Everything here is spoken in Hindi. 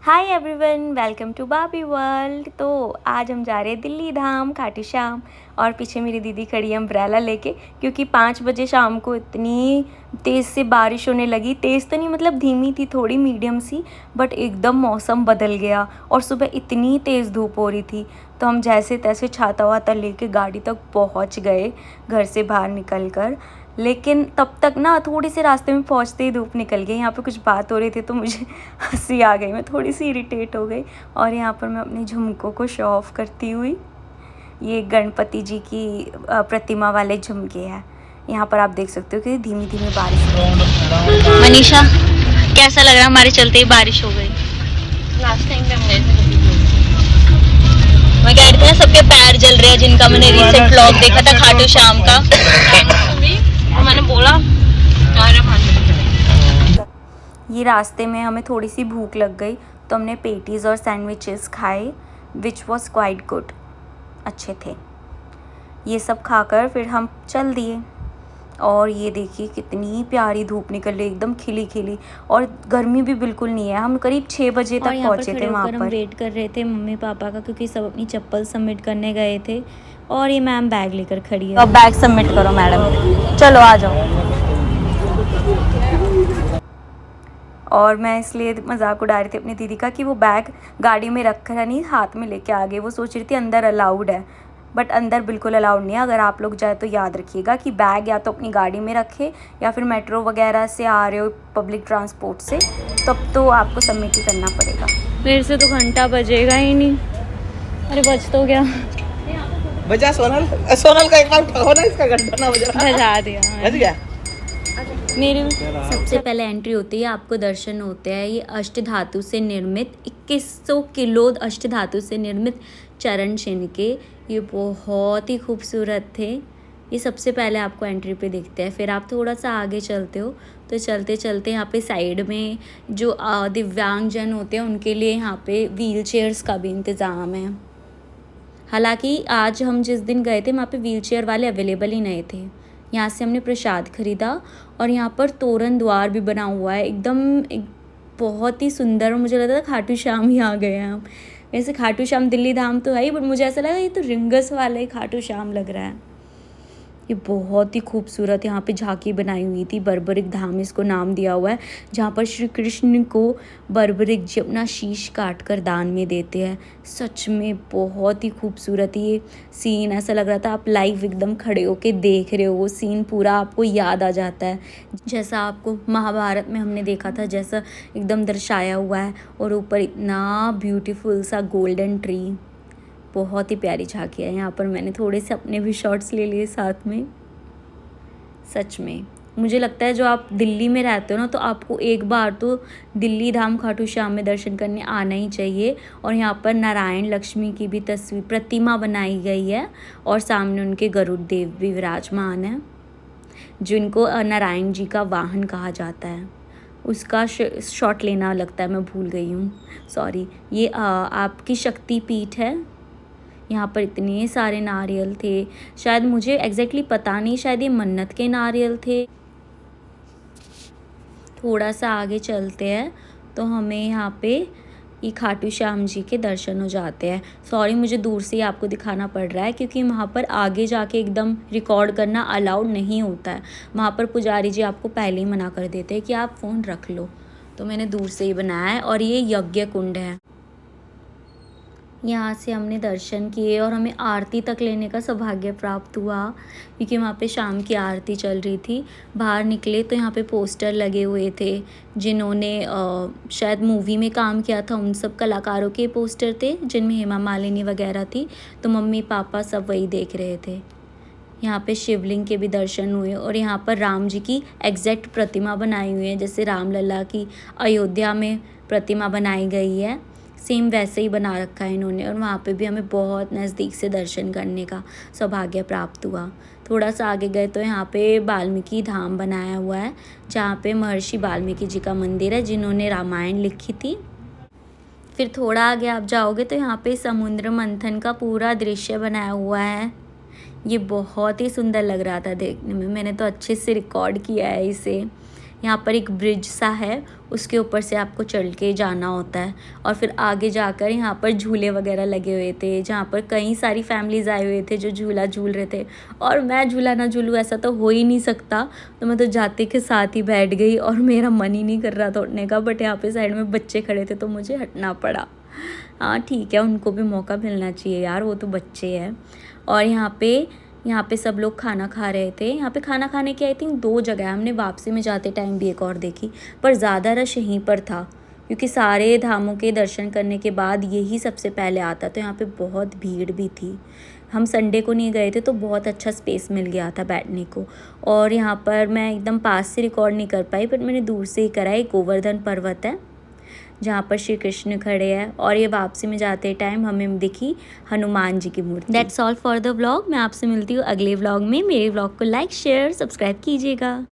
Hi everyone, welcome to Bobby world. तो आज हम जा रहे हैं दिल्ली धाम, खाटू श्याम। और पीछे मेरी दीदी खड़ी है अम्ब्रेला लेके, क्योंकि 5 बजे शाम को इतनी तेज़ से बारिश होने लगी। तेज़ तो नहीं, मतलब धीमी थी थोड़ी, मीडियम सी, बट एकदम मौसम बदल गया। और सुबह इतनी तेज़ धूप हो रही थी, तो हम जैसे तैसे छाता वाता लेके गाड़ी तक पहुंच गए घर से बाहर निकल कर। लेकिन तब तक ना थोड़ी से रास्ते में पहुंचते ही धूप निकल गई। यहाँ पे कुछ बात हो रही थी तो मुझे हंसी आ गई, मैं थोड़ी सी इरिटेट हो गई। और यहाँ पर मैं अपने झुमकों को शो ऑफ करती हुई, ये गणपति जी की प्रतिमा वाले झुमके हैं। यहाँ पर आप देख सकते हो कि धीमी धीमी बारिश हो रही है। मनीषा, कैसा लग रहा है? हमारे चलते ही बारिश हो गई। लास्ट टाइम पे हम गए थे मैं कह रही थी ना, सबके पैर जल रहे हैं जिनका मैंने रीसेंट व्लॉग देखा था खाटू श्याम का। और मैंने बोला ये रास्ते में हमें थोड़ी सी भूख लग गई, तो हमने पेटीज़ और सैंडविचेस खाए, विच वॉज क्वाइट गुड, अच्छे थे। ये सब खाकर फिर हम चल दिए। और ये देखिए कितनी प्यारी धूप निकल रही, एकदम खिली खिली, और गर्मी भी बिल्कुल नहीं है। हम करीब 6 बजे तक पहुँचे थे वहाँ पर। हम वेट कर रहे थे मम्मी पापा का, क्योंकि सब अपनी चप्पल सबमिट करने गए थे। और ये मैम बैग लेकर खड़ी है। अब बैग सबमिट करो मैडम, चलो आ जाओ। और मैं इसलिए मजाक उड़ा रही थी अपनी दीदी का कि वो बैग गाड़ी में रख कर नहीं, हाथ में लेके आ गए। वो सोच रही थी अंदर अलाउड है, बट अंदर बिल्कुल अलाउड नहीं है। अगर आप लोग जाए तो याद रखिएगा कि बैग या तो अपनी गाड़ी में रखें, या फिर मेट्रो वगैरह से आ रहे हो पब्लिक ट्रांसपोर्ट से, तब तो आपको सबमिट ही करना पड़ेगा। मेरे से तो घंटा बजेगा ही नहीं। अरे बज तो गया। बजा सोनल का एक बार उठाओ ना, इसका घंटा ना बजा। बजा दिया बज गया। मेरे सबसे पहले एंट्री होती है, आपको दर्शन होते हैं। ये अष्ट धातु से निर्मित 2100 किलो अष्ट धातु से निर्मित चरण चिन्ह के, ये बहुत ही खूबसूरत थे। ये सबसे पहले आपको एंट्री पे दिखते हैं। फिर आप थोड़ा सा आगे चलते हो तो चलते चलते यहाँ पे साइड में जो दिव्यांगजन होते हैं उनके लिए यहाँ पे व्हील चेयर्स का भी इंतज़ाम है। हालांकि आज हम जिस दिन गए थे वहाँ पे व्हील चेयर वाले अवेलेबल ही नहीं थे। यहाँ से हमने प्रसाद खरीदा, और यहाँ पर तोरण द्वार भी बना हुआ है, एकदम बहुत ही सुंदर। और मुझे लगा था खाटू श्याम ही आ गए हैं हम। वैसे खाटू श्याम दिल्ली धाम तो है ही, बट मुझे ऐसा लगा ये तो रिंगस वाला ही खाटू श्याम लग रहा है। ये बहुत ही खूबसूरत यहाँ पे झांकी बनाई हुई थी। बर्बरिक धाम इसको नाम दिया हुआ है, जहाँ पर श्री कृष्ण को बर्बरिक जी अपना शीश काट कर दान में देते हैं। सच में बहुत ही खूबसूरत ये सीन, ऐसा लग रहा था आप लाइव एकदम खड़े होके देख रहे हो। वो सीन पूरा आपको याद आ जाता है, जैसा आपको महाभारत में हमने देखा था, जैसा एकदम दर्शाया हुआ है। और ऊपर इतना ब्यूटीफुल सा गोल्डन ट्री, बहुत ही प्यारी झांकी है। यहाँ पर मैंने थोड़े से अपने भी शॉट्स ले लिए साथ में। सच में मुझे लगता है जो आप दिल्ली में रहते हो ना, तो आपको एक बार तो दिल्ली धाम खाटू श्याम में दर्शन करने आना ही चाहिए। और यहाँ पर नारायण लक्ष्मी की भी तस्वीर प्रतिमा बनाई गई है, और सामने उनके गरुड़ देव भी विराजमान है, जिनको नारायण जी का वाहन कहा जाता है। उसका शॉट लेना लगता है, मैं भूल गई हूँ, सॉरी। ये आपकी शक्ति पीठ है। यहाँ पर इतने सारे नारियल थे, शायद मुझे एग्जैक्टली पता नहीं, शायद ये मन्नत के नारियल थे। थोड़ा सा आगे चलते हैं तो हमें यहाँ पे ये खाटू श्याम जी के दर्शन हो जाते हैं। सॉरी, मुझे दूर से ही आपको दिखाना पड़ रहा है, क्योंकि वहाँ पर आगे जाके एकदम रिकॉर्ड करना अलाउड नहीं होता है। वहाँ पर पुजारी जी आपको पहले ही मना कर देते हैं कि आप फ़ोन रख लो, तो मैंने दूर से ही बनाया है। और ये यज्ञ कुंड है। यहाँ से हमने दर्शन किए और हमें आरती तक लेने का सौभाग्य प्राप्त हुआ, क्योंकि वहाँ पे शाम की आरती चल रही थी। बाहर निकले तो यहाँ पे पोस्टर लगे हुए थे, जिन्होंने शायद मूवी में काम किया था, उन सब कलाकारों के पोस्टर थे, जिनमें हेमा मालिनी वगैरह थी। तो मम्मी पापा सब वही देख रहे थे। यहाँ पे शिवलिंग के भी दर्शन हुए, और यहाँ पर राम जी की एग्जैक्ट प्रतिमा बनाई हुई है, जैसे रामलला की अयोध्या में प्रतिमा बनाई गई है, सेम वैसे ही बना रखा है इन्होंने। और वहाँ पे भी हमें बहुत नज़दीक से दर्शन करने का सौभाग्य प्राप्त हुआ। थोड़ा सा आगे गए तो यहाँ पे वाल्मीकि धाम बनाया हुआ है, जहाँ पे महर्षि वाल्मीकि जी का मंदिर है, जिन्होंने रामायण लिखी थी। फिर थोड़ा आगे आप जाओगे तो यहाँ पे समुद्र मंथन का पूरा दृश्य बनाया हुआ है। ये बहुत ही सुंदर लग रहा था देखने में, मैंने तो अच्छे से रिकॉर्ड किया है इसे। यहाँ पर एक ब्रिज सा है, उसके ऊपर से आपको चल के जाना होता है। और फिर आगे जाकर यहाँ पर झूले वगैरह लगे हुए थे, जहाँ पर कई सारी फैमिलीज़ आए हुए थे जो झूला झूल रहे थे। और मैं झूला ना झूलूँ ऐसा तो हो ही नहीं सकता, तो मैं तो जाते के साथ ही बैठ गई और मेरा मन ही नहीं कर रहा था उठने का। बट यहाँ पे साइड में बच्चे खड़े थे तो मुझे हटना पड़ा। हाँ ठीक है, उनको भी मौका मिलना चाहिए यार, वो तो बच्चे हैं। और यहाँ पे सब लोग खाना खा रहे थे। यहाँ पे खाना खाने की आई थिंक 2 जगह, हमने वापसी में जाते टाइम भी एक और देखी, पर ज़्यादा रश यहीं पर था क्योंकि सारे धामों के दर्शन करने के बाद यही सबसे पहले आता, तो यहाँ पे बहुत भीड़ भी थी। हम संडे को नहीं गए थे तो बहुत अच्छा स्पेस मिल गया था बैठने को। और यहाँ पर मैं एकदम पास से रिकॉर्ड नहीं कर पाई, बट मैंने दूर से ही करा। एक गोवर्धन पर्वत है जहाँ पर श्री कृष्ण खड़े हैं, और ये वापसी में जाते टाइम हमें दिखी हनुमान जी की मूर्ति। That's all for the vlog. मैं आपसे मिलती हूँ अगले व्लॉग में। मेरे व्लॉग को लाइक शेयर सब्सक्राइब कीजिएगा।